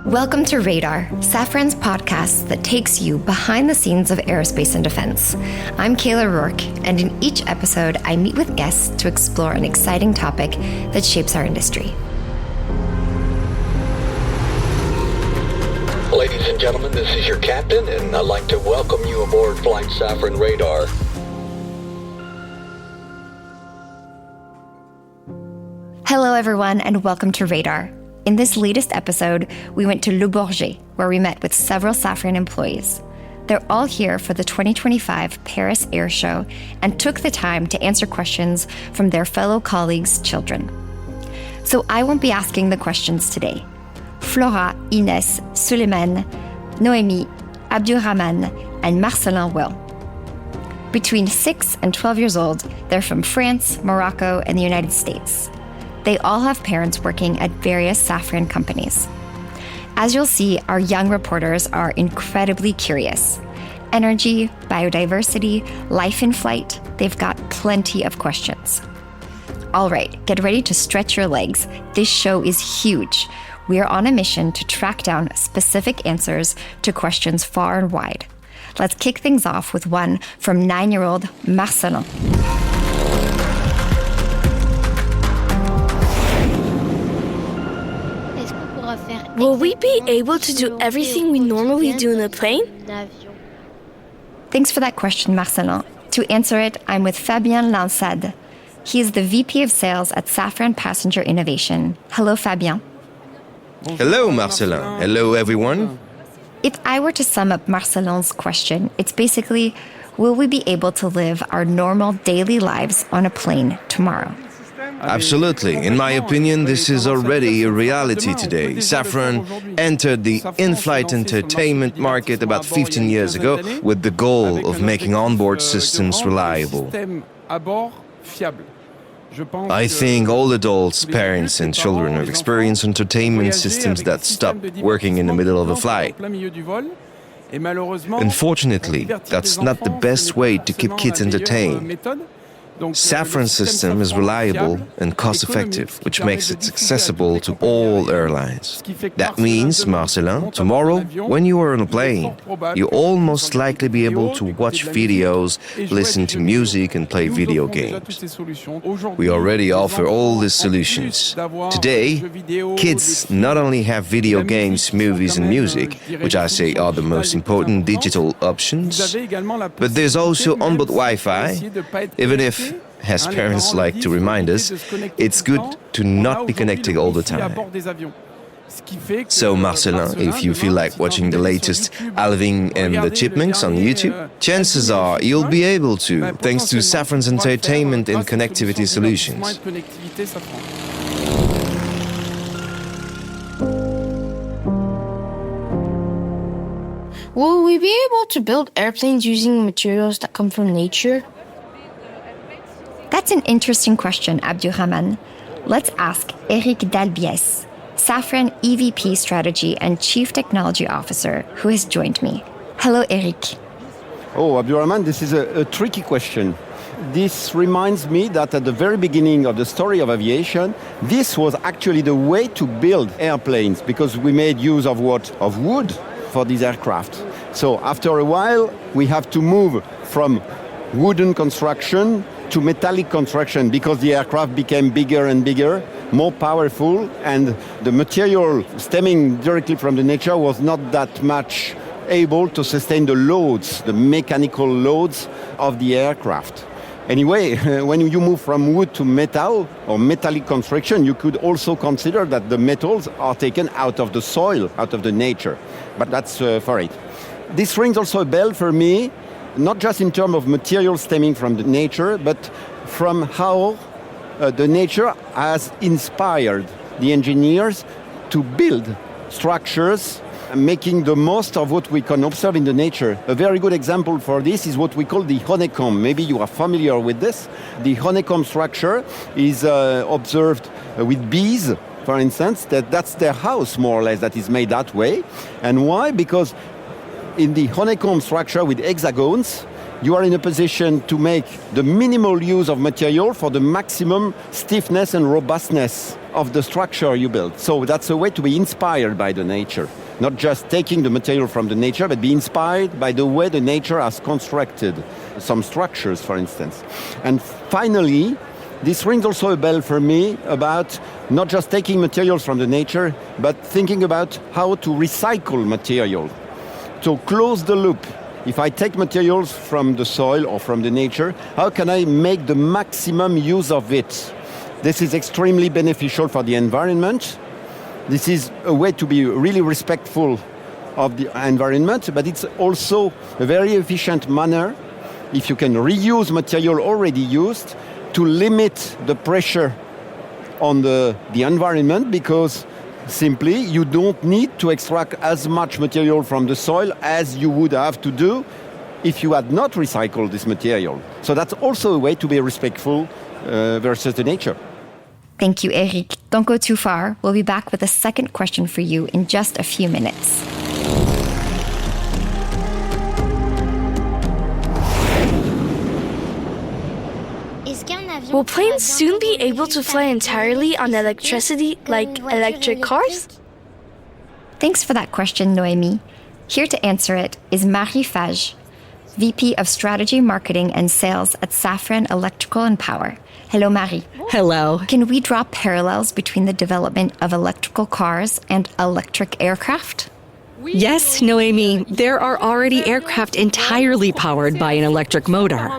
Welcome to Radar, Safran's podcast that takes you behind the scenes of aerospace and defense. I'm Kayla Rourke, and in each episode, I meet with guests to explore an exciting topic that shapes our industry. Ladies and gentlemen, this is your captain, and I'd like to welcome you aboard Flight Safran Radar. Hello, everyone, and welcome to Radar. In this latest episode, we went to Le Bourget, where we met with several Safran employees. They're all here for the 2025 Paris Air Show and took the time to answer questions from their fellow colleagues' children. So I won't be asking the questions today. Flora, Inès, Soulaymane, Noémie, Abdourahmane, and Marcellin will. Between 6 and 12 years old, they're from France, Morocco, and the United States. They all have parents working at various Safran companies. As you'll see, our young reporters are incredibly curious. Energy, biodiversity, life in flight, they've got plenty of questions. All right, get ready to stretch your legs. This show is huge. We are on a mission to track down specific answers to questions far and wide. Let's kick things off with one from 9-year-old Marcellin. Will we be able to do everything we normally do in a plane? Thanks for that question, Marcellin. To answer it, I'm with Fabien Lansade. He is the VP of Sales at Safran Passenger Innovation. Hello, Fabien. Hello, Marcellin. Hello, everyone. If I were to sum up Marcellin's question, it's basically, will we be able to live our normal daily lives on a plane tomorrow? Absolutely. In my opinion, this is already a reality today. Safran entered the in-flight entertainment market about 15 years ago with the goal of making onboard systems reliable. I think all adults, parents and children have experienced entertainment systems that stop working in the middle of a flight. Unfortunately, that's not the best way to keep kids entertained. Safran's system is reliable and cost-effective, which makes it accessible to all airlines. That means, Marcellin, tomorrow, when you are on a plane, you'll almost likely be able to watch videos, listen to music, and play video games. We already offer all these solutions. Today, kids not only have video games, movies, and music, which I say are the most important digital options, but there's also onboard Wi-Fi, even if, as parents like to remind us, it's good to not be connected all the time. So, Marcellin, if you feel like watching the latest Alvin and the Chipmunks on YouTube, chances are you'll be able to, thanks to Safran's entertainment and connectivity solutions. Will we be able to build airplanes using materials that come from nature? That's an interesting question, Abdourahmane. Let's ask Eric Dalbiès, Safran EVP Strategy and Chief Technology Officer, who has joined me. Hello, Eric. Oh, Abdourahmane, this is a tricky question. This reminds me that at the very beginning of the story of aviation, this was actually the way to build airplanes, because we made use of what? Of wood for these aircraft. So after a while, we have to move from wooden construction to metallic construction, because the aircraft became bigger and bigger, more powerful, and the material stemming directly from the nature was not that much able to sustain the loads, the mechanical loads of the aircraft. Anyway, when you move from wood to metal or metallic construction, you could also consider that the metals are taken out of the soil, out of the nature. But that's for it. This rings also a bell for me, not just in terms of materials stemming from the nature, but from how the nature has inspired the engineers to build structures, making the most of what we can observe in the nature. A very good example for this is what we call the honeycomb. Maybe you are familiar with this. The honeycomb structure is observed with bees, for instance. That's their house, more or less, that is made that way. And why? Because in the honeycomb structure with hexagons, you are in a position to make the minimal use of material for the maximum stiffness and robustness of the structure you build. So that's a way to be inspired by the nature. Not just taking the material from the nature, but be inspired by the way the nature has constructed some structures, for instance. And finally, this rings also a bell for me about not just taking materials from the nature, but thinking about how to recycle material. To close the loop. If I take materials from the soil or from the nature, how can I make the maximum use of it? This is extremely beneficial for the environment. This is a way to be really respectful of the environment, but it's also a very efficient manner, if you can reuse material already used, to limit the pressure on the environment, because simply you don't need to extract as much material from the soil as you would have to do if you had not recycled this material. So that's also a way to be respectful versus the nature. Thank you, Eric. Don't go too far. We'll be back with a second question for you in just a few minutes. Will planes soon be able to fly entirely on electricity, like electric cars? Thanks for that question, Noémie. Here to answer it is Marie Fage, VP of Strategy, Marketing and Sales at Safran Electrical and Power. Hello, Marie. Hello. Can we draw parallels between the development of electrical cars and electric aircraft? Yes, Noémie, there are already aircraft entirely powered by an electric motor.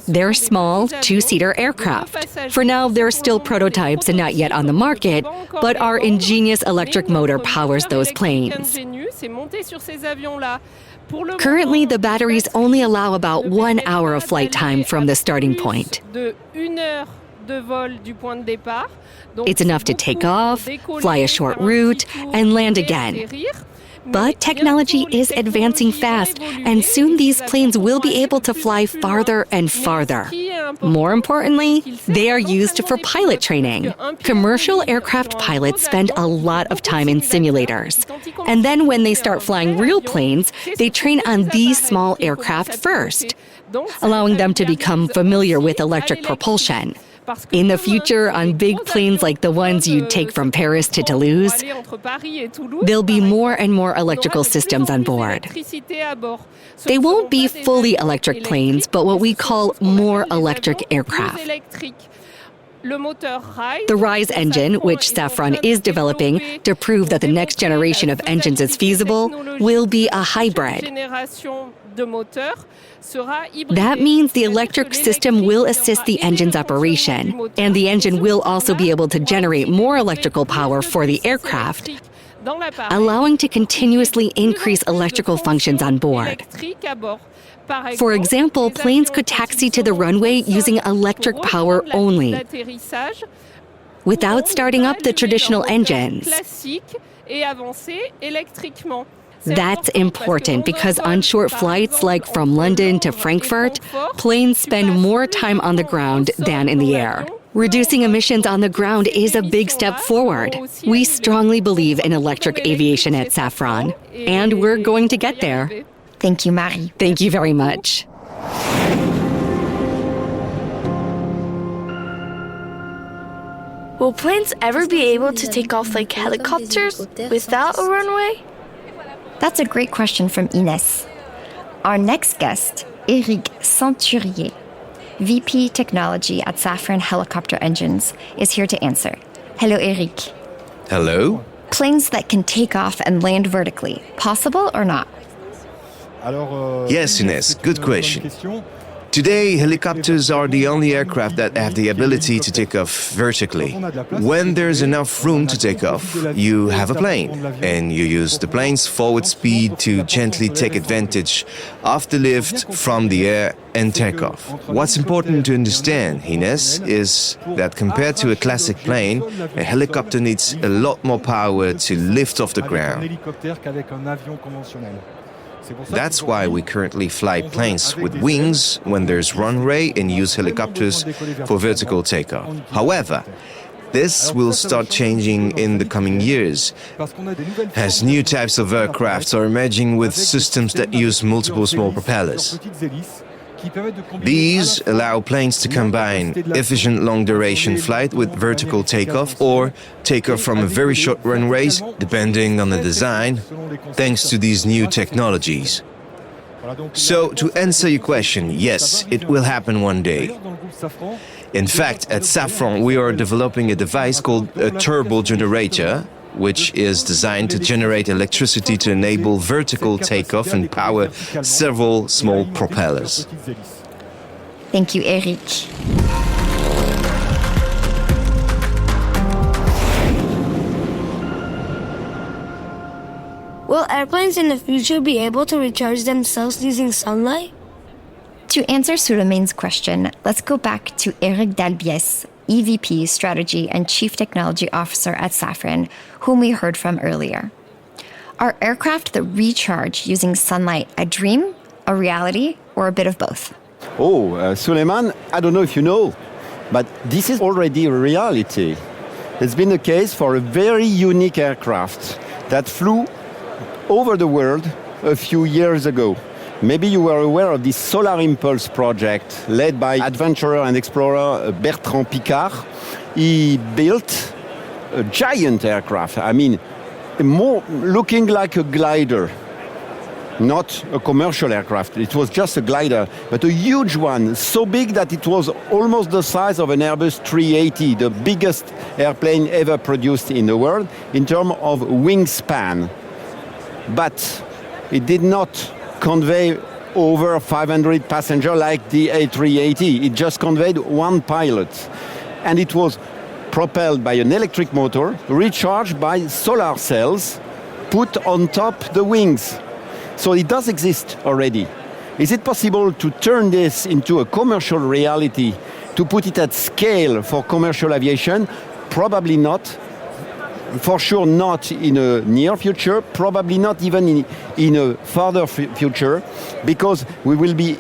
They're small, two-seater aircraft. For now, they're still prototypes and not yet on the market, but our ingenious electric motor powers those planes. Currently, the batteries only allow about 1 hour of flight time from the starting point. It's enough to take off, fly a short route, and land again. But technology is advancing fast, and soon these planes will be able to fly farther and farther. More importantly, they are used for pilot training. Commercial aircraft pilots spend a lot of time in simulators. And then when they start flying real planes, they train on these small aircraft first, allowing them to become familiar with electric propulsion. In the future, on big planes like the ones you'd take from Paris to Toulouse, there'll be more and more electrical systems on board. They won't be fully electric planes, but what we call more electric aircraft. The RISE engine, which Safran is developing to prove that the next generation of engines is feasible, will be a hybrid. That means the electric system will assist the engine's operation, and the engine will also be able to generate more electrical power for the aircraft, allowing to continuously increase electrical functions on board. For example, planes could taxi to the runway using electric power only, without starting up the traditional engines. That's important because on short flights like from London to Frankfurt, planes spend more time on the ground than in the air. Reducing emissions on the ground is a big step forward. We strongly believe in electric aviation at Safran, and we're going to get there. Thank you, Marie. Thank you very much. Will planes ever be able to take off like helicopters without a runway? That's a great question from Inès. Our next guest, Eric Centurier, VP Technology at Safran Helicopter Engines, is here to answer. Hello, Eric. Hello? Planes that can take off and land vertically, possible or not? Yes, Inès, good question. Today, helicopters are the only aircraft that have the ability to take off vertically. When there's enough room to take off, you have a plane, and you use the plane's forward speed to gently take advantage of the lift from the air and take off. What's important to understand, Inès, is that compared to a classic plane, a helicopter needs a lot more power to lift off the ground. That's why we currently fly planes with wings when there's runway and use helicopters for vertical takeoff. However, This will start changing in the coming years, as new types of aircraft are emerging with systems that use multiple small propellers. These allow planes to combine efficient long-duration flight with vertical takeoff or takeoff from a very short runways, depending on the design, thanks to these new technologies. So, to answer your question, yes, it will happen one day. In fact, at Safran, we are developing a device called a turbo generator, which is designed to generate electricity to enable vertical takeoff and power several small propellers. Thank you, Eric. Will airplanes in the future be able to recharge themselves using sunlight? To answer Souleymane's question, let's go back to Eric Dalbiès, EVP Strategy and Chief Technology Officer at Safran, whom we heard from earlier. Are aircraft that recharge using sunlight a dream, a reality, or a bit of both? Soulaymane, I don't know if you know, but this is already a reality. It's been the case for a very unique aircraft that flew over the world a few years ago. Maybe you were aware of this Solar Impulse project led by adventurer and explorer Bertrand Piccard. He built a giant aircraft, more looking like a glider, not a commercial aircraft. It was just a glider, but a huge one, so big that it was almost the size of an Airbus 380, the biggest airplane ever produced in the world in terms of wingspan. But it did not convey over 500 passengers like the A380. It just conveyed one pilot. And it was propelled by an electric motor, recharged by solar cells, put on top the wings. So it does exist already. Is it possible to turn this into a commercial reality, to put it at scale for commercial aviation? Probably not. For sure not in a near future, probably not even in a further future, because we will be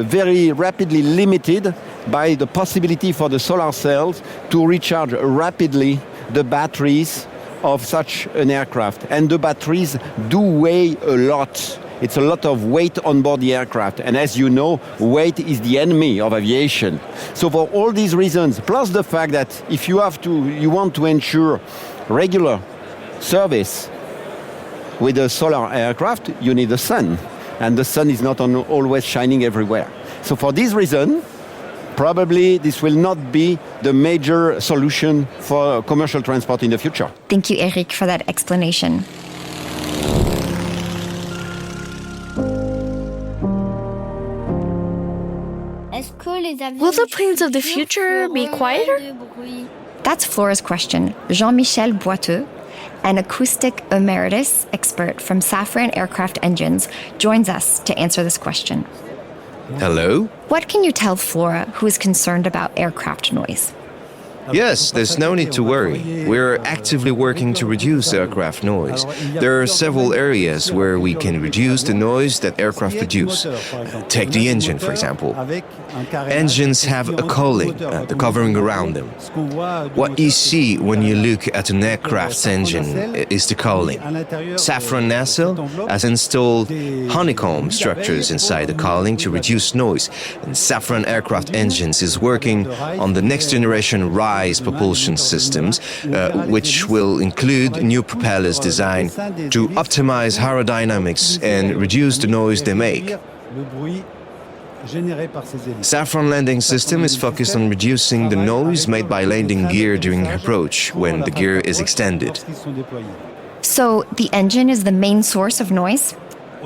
very rapidly limited by the possibility for the solar cells to recharge rapidly the batteries of such an aircraft. And the batteries do weigh a lot. It's a lot of weight on board the aircraft. And as you know, weight is the enemy of aviation. So for all these reasons, plus the fact that if you want to ensure regular service with a solar aircraft, you need the sun. And the sun is not always shining everywhere. So for this reason, probably this will not be the major solution for commercial transport in the future. Thank you, Eric, for that explanation. Will the planes of the future be quieter? That's Flora's question. Jean-Michel Boiteux, an acoustic emeritus expert from Safran Aircraft Engines, joins us to answer this question. Hello? What can you tell Flora, who is concerned about aircraft noise? Yes, there's no need to worry. We're actively working to reduce aircraft noise. There are several areas where we can reduce the noise that aircraft produce. Take the engine, for example. Engines have a cowling, the covering around them. What you see when you look at an aircraft's engine is the cowling. Safran nacelle has installed honeycomb structures inside the cowling to reduce noise, and Safran Aircraft Engines is working on the next generation rise propulsion systems, which will include new propellers designed to optimize aerodynamics and reduce the noise they make. Safran landing system is focused on reducing the noise made by landing gear during approach when the gear is extended. So the engine is the main source of noise?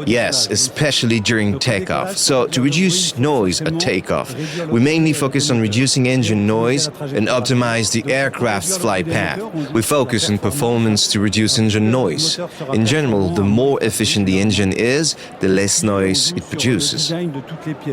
Yes, especially during takeoff. So to reduce noise at takeoff, we mainly focus on reducing engine noise and optimize the aircraft's flight path. We focus on performance to reduce engine noise. In general, the more efficient the engine is, the less noise it produces.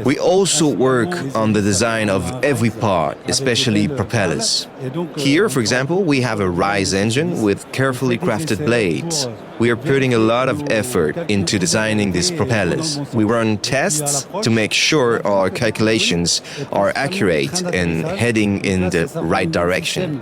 We also work on the design of every part, especially propellers. Here, for example, we have a rise engine with carefully crafted blades. we are putting a lot of effort into designing these propellers. We run tests to make sure our calculations are accurate and heading in the right direction.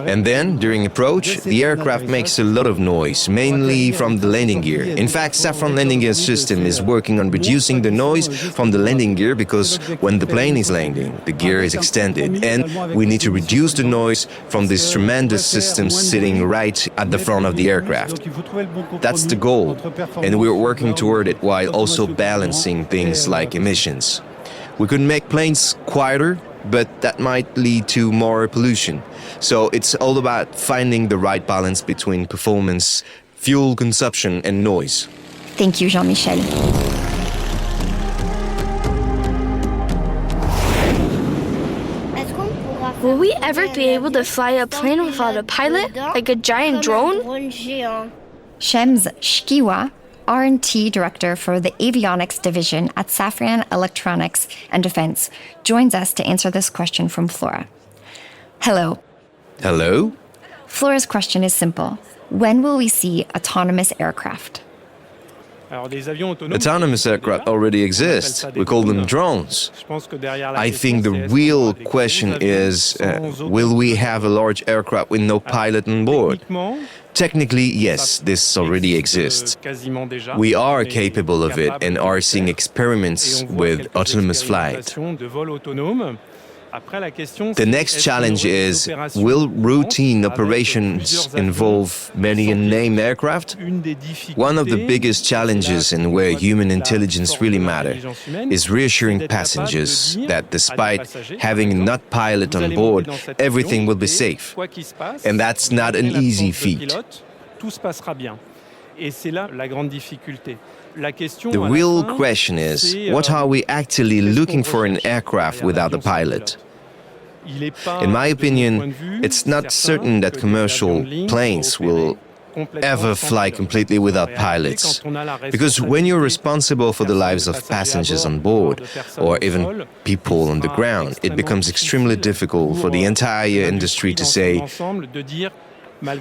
And then, during approach, the aircraft makes a lot of noise, mainly from the landing gear. In fact, Safran landing gear system is working on reducing the noise from the landing gear because when the plane is landing, the gear is extended, and we need to reduce the noise from this tremendous system sitting right at the front of the aircraft. That's the goal, and we're working toward it while also balancing things like emissions. We could make planes quieter, but that might lead to more pollution. So it's all about finding the right balance between performance, fuel consumption, and noise. Thank you, Jean-Michel. Will we ever be able to fly a plane without a pilot, like a giant drone? Shems Shkiwa, R&T Director for the Avionics Division at Safran Electronics and Defense, joins us to answer this question from Flora. Hello. Hello? Flora's question is simple. When will we see autonomous aircraft? Autonomous aircraft already exist. We call them drones. I think the real question is, will we have a large aircraft with no pilot on board? Technically, yes, this already exists. We are capable of it and are seeing experiments with autonomous flight. The next challenge is, will routine operations involve many unnamed aircraft? One of the biggest challenges and where human intelligence really matters is reassuring passengers that despite having not pilot on board, everything will be safe. And that's not an easy feat. The real question is, what are we actually looking for in an aircraft without a pilot? In my opinion, it's not certain that commercial planes will ever fly completely without pilots. Because when you're responsible for the lives of passengers on board, or even people on the ground, it becomes extremely difficult for the entire industry to say,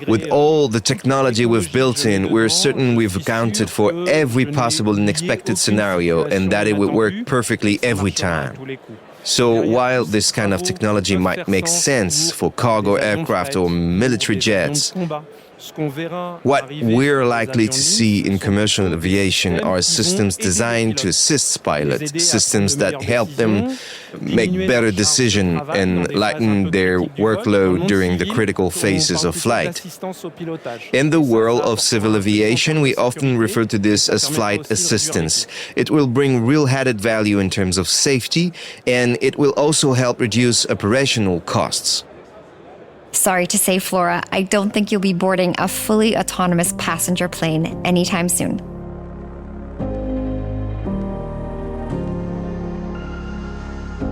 with all the technology we've built in, we're certain we've accounted for every possible and expected scenario and that it will work perfectly every time. So while this kind of technology might make sense for cargo aircraft or military jets, what we're likely to see in commercial aviation are systems designed to assist pilots, systems that help them make better decisions and lighten their workload during the critical phases of flight. In the world of civil aviation, we often refer to this as flight assistance. It will bring real added value in terms of safety, and it will also help reduce operational costs. Sorry to say, Flora, I don't think you'll be boarding a fully autonomous passenger plane anytime soon.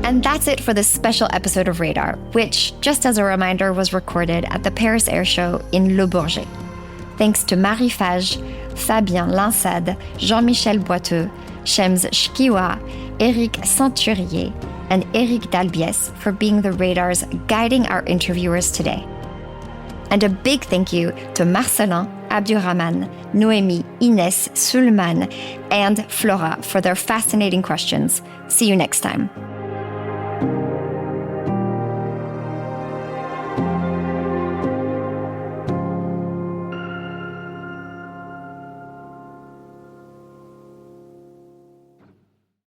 And that's it for this special episode of Radar, which, just as a reminder, was recorded at the Paris Air Show in Le Bourget. Thanks to Marie Fage, Fabien Linsade, Jean-Michel Boiteux, Shems Shkiwa, Eric Centurier, and Eric Dalbies for being the radars guiding our interviewers today. And a big thank you to Marcellin, Abdourahmane, Noémie, Inès, Soulaymane, and Flora for their fascinating questions. See you next time.